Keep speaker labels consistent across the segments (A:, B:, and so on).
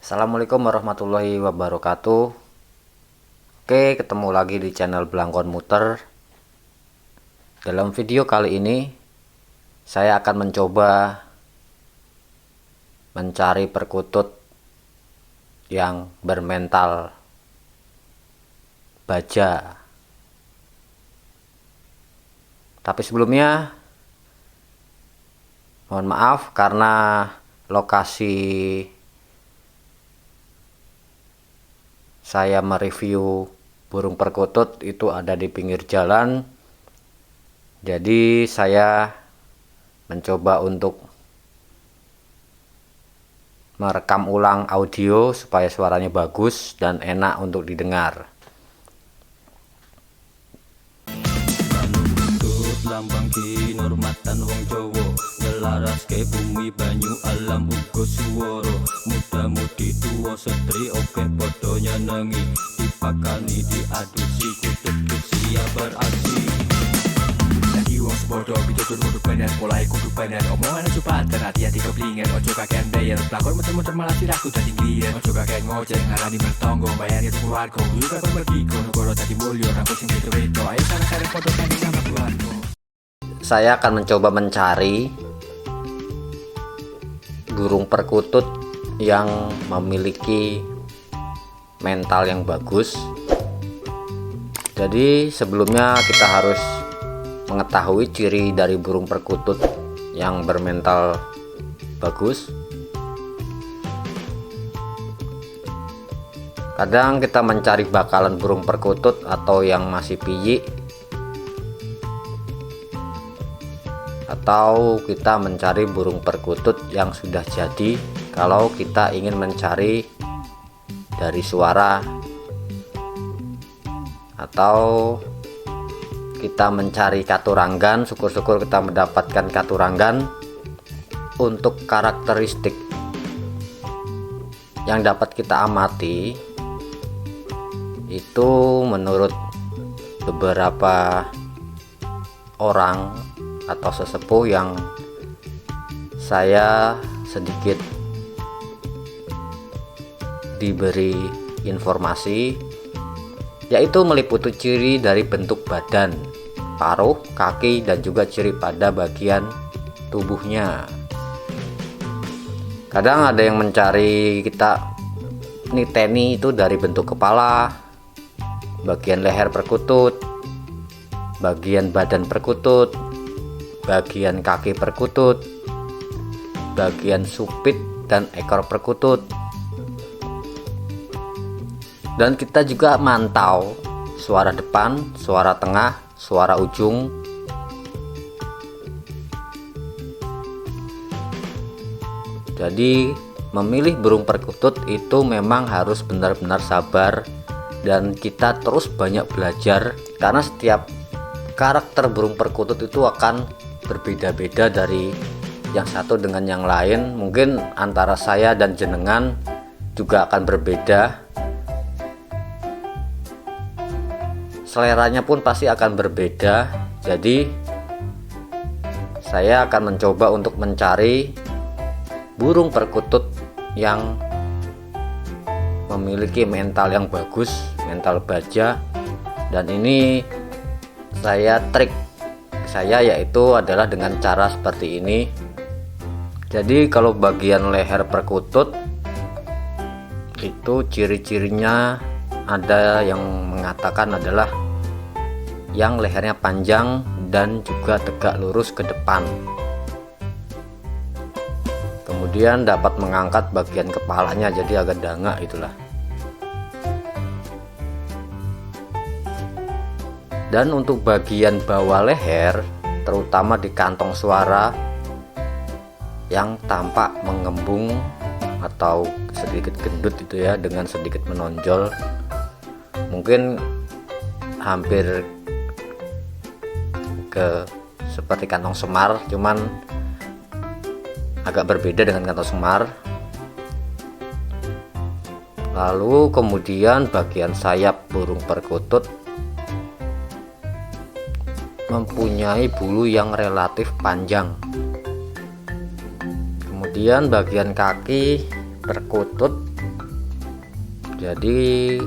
A: Assalamualaikum warahmatullahi wabarakatuh. Oke, ketemu lagi di channel Blangkon Muter. Dalam video kali ini saya akan mencoba mencari perkutut yang bermental baja. Tapi sebelumnya mohon maaf karena lokasi saya mereview burung perkutut itu ada di pinggir jalan. Jadi saya mencoba untuk merekam ulang audio supaya suaranya bagus dan enak untuk didengar.
B: Lambang kinurmatan wong Jawa ngelaras ke bumi banyu alam uga suwara muda-mudi tuwa setri oke padha nyenengi dipakani diadusi kudu siap beraksi lagi wong sepodo pitutur kudu bener mulai kudu bener omongan cepat dan hati-hati keblingan ojo kakean bayar pelakon muter-muter malah siraku dadi ngliyen ojo kakean ngoceh ngarani bertonggo bayar itu keluarga dulu kapan pergi kono goro dadi mulya rambut sing beda ayo sareng-sareng padha kanthi nama keluarga.
A: Saya akan mencoba mencari burung perkutut yang memiliki mental yang bagus. Jadi sebelumnya kita harus mengetahui ciri dari burung perkutut yang bermental bagus. Kadang kita mencari bakalan burung perkutut atau yang masih piyik, atau kita mencari burung perkutut yang sudah jadi kalau kita ingin mencari dari suara, atau kita mencari katuranggan. Syukur-syukur kita mendapatkan katuranggan. Untuk karakteristik yang dapat kita amati itu menurut beberapa orang atau sesepuh yang saya sedikit diberi informasi, yaitu meliputi ciri dari bentuk badan, paruh, kaki, dan juga ciri pada bagian tubuhnya. Kadang ada yang mencari kita niteni itu dari bentuk kepala, bagian leher perkutut, bagian badan perkutut, bagian kaki perkutut, bagian supit dan ekor perkutut. Dan kita juga mantau suara depan, suara tengah, suara ujung. Jadi memilih burung perkutut itu memang harus benar-benar sabar dan kita terus banyak belajar, karena setiap karakter burung perkutut itu akan berbeda-beda dari yang satu dengan yang lain. Mungkin antara saya dan jenengan juga akan berbeda, seleranya pun pasti akan berbeda. Jadi saya akan mencoba untuk mencari burung perkutut yang memiliki mental yang bagus, mental baja. Dan ini trik saya yaitu adalah dengan cara seperti ini. Jadi kalau bagian leher perkutut itu ciri-cirinya ada yang mengatakan adalah yang lehernya panjang dan juga tegak lurus ke depan. Kemudian dapat mengangkat bagian kepalanya jadi agak dangak itulah. Dan untuk bagian bawah leher, terutama di kantong suara yang tampak mengembung atau sedikit gendut itu ya, dengan sedikit menonjol, mungkin hampir ke seperti kantong semar, cuman agak berbeda dengan kantong semar. Lalu kemudian bagian sayap burung perkutut mempunyai bulu yang relatif panjang. Kemudian bagian kaki perkutut. Jadi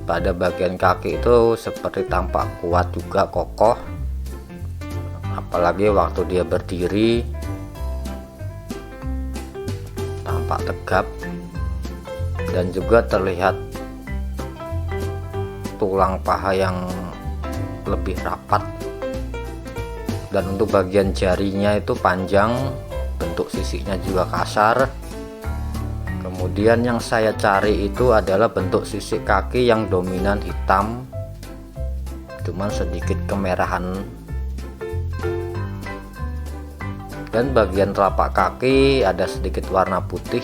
A: pada bagian kaki itu seperti tampak kuat juga, kokoh, apalagi waktu dia berdiri tampak tegap, dan juga terlihat tulang paha yang lebih rapat. Dan untuk bagian jarinya itu panjang, bentuk sisiknya juga kasar. Kemudian yang saya cari itu adalah bentuk sisik kaki yang dominan hitam, cuman sedikit kemerahan. Dan bagian telapak kaki ada sedikit warna putih.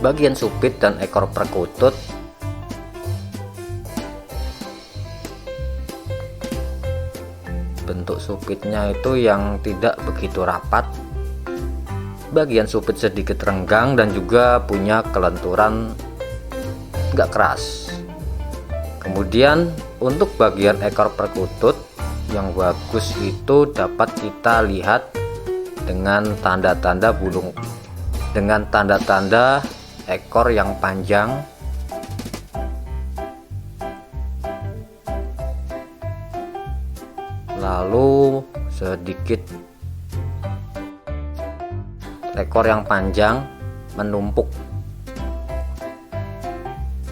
A: Bagian supit dan ekor perkutut bentuk supitnya itu yang tidak begitu rapat. Bagian supit sedikit renggang dan juga punya kelenturan nggak keras. Kemudian untuk bagian ekor perkutut yang bagus itu dapat kita lihat dengan tanda-tanda bulung, dengan tanda-tanda ekor yang panjang, lalu sedikit ekor yang panjang menumpuk,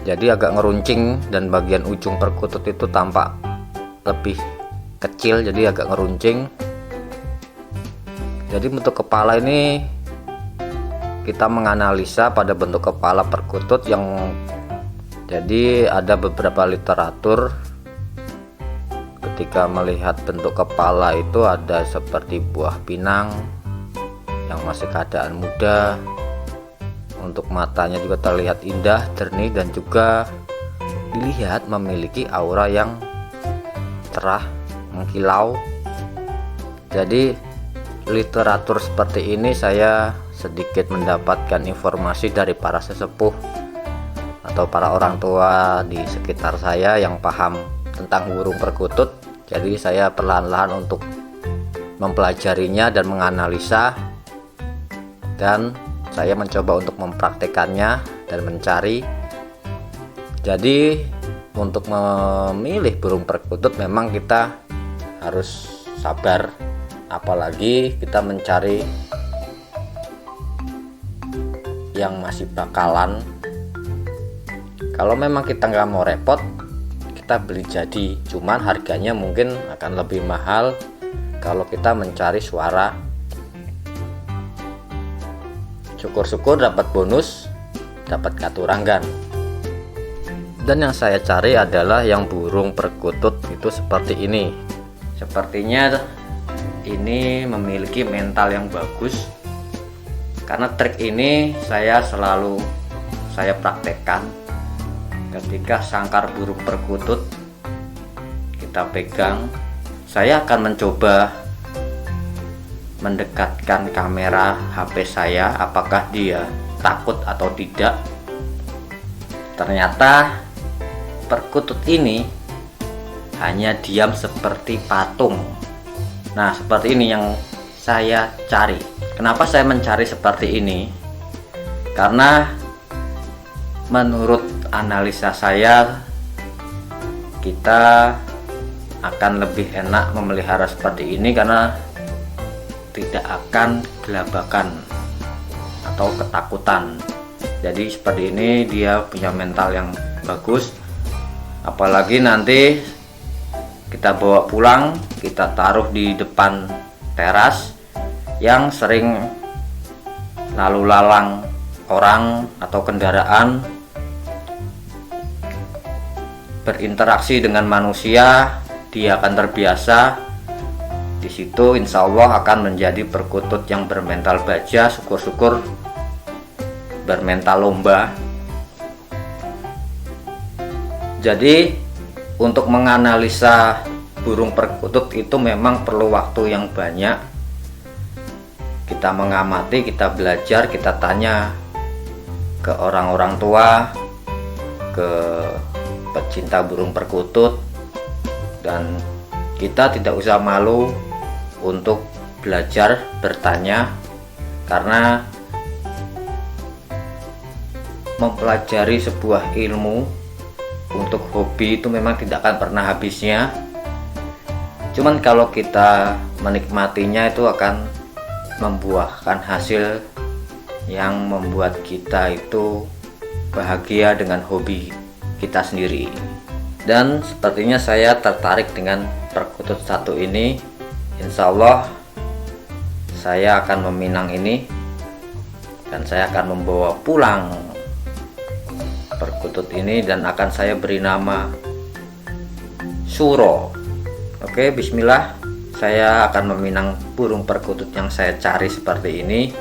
A: jadi agak ngeruncing, dan bagian ujung perkutut itu tampak lebih kecil, jadi agak ngeruncing. Jadi bentuk kepala ini kita menganalisa pada bentuk kepala perkutut yang, jadi ada beberapa literatur ketika melihat bentuk kepala itu ada seperti buah pinang yang masih keadaan muda. Untuk matanya juga terlihat indah, jernih, dan juga dilihat memiliki aura yang cerah, mengkilau. Jadi literatur seperti ini saya sedikit mendapatkan informasi dari para sesepuh atau para orang tua di sekitar saya yang paham tentang burung perkutut. Jadi saya perlahan-lahan untuk mempelajarinya dan menganalisa, dan saya mencoba untuk mempraktekannya dan mencari. Jadi untuk memilih burung perkutut memang kita harus sabar, apalagi kita mencari yang masih bakalan. Kalau memang kita nggak mau repot, kita beli jadi, cuman harganya mungkin akan lebih mahal kalau kita mencari suara. Syukur-syukur dapat bonus, dapat katuranggan. Dan yang saya cari adalah yang burung perkutut itu seperti ini. Sepertinya ini memiliki mental yang bagus, karena trik ini saya praktekkan ketika sangkar burung perkutut kita pegang. Saya akan mencoba mendekatkan kamera HP saya, apakah dia takut atau tidak. Ternyata perkutut ini hanya diam seperti patung. Nah, seperti ini yang saya cari. Kenapa saya mencari seperti ini? Karena menurut analisa saya, kita akan lebih enak memelihara seperti ini karena tidak akan gelabakan atau ketakutan. Jadi seperti ini dia punya mental yang bagus. Apalagi nanti kita bawa pulang, kita taruh di depan teras yang sering lalu lalang orang atau kendaraan, berinteraksi dengan manusia, dia akan terbiasa. Di situ insya Allah akan menjadi perkutut yang bermental baja, syukur-syukur bermental lomba. Jadi untuk menganalisa burung perkutut itu memang perlu waktu yang banyak. Kita mengamati, kita belajar, kita tanya ke orang-orang tua, ke pecinta burung perkutut, dan kita tidak usah malu untuk belajar bertanya, karena mempelajari sebuah ilmu untuk hobi itu memang tidak akan pernah habisnya. Cuman kalau kita menikmatinya itu akan membuahkan hasil yang membuat kita itu bahagia dengan hobi kita sendiri. Dan sepertinya saya tertarik dengan perkutut satu ini. Insya Allah saya akan meminang ini dan saya akan membawa pulang perkutut ini dan akan saya beri nama Suro. Oke, bismillah, saya akan meminang burung perkutut yang saya cari seperti ini.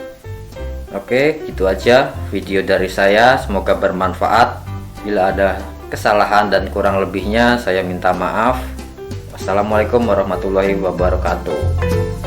A: Oke, gitu aja video dari saya, semoga bermanfaat. Bila ada kesalahan dan kurang lebihnya saya minta maaf. Wassalamualaikum warahmatullahi wabarakatuh.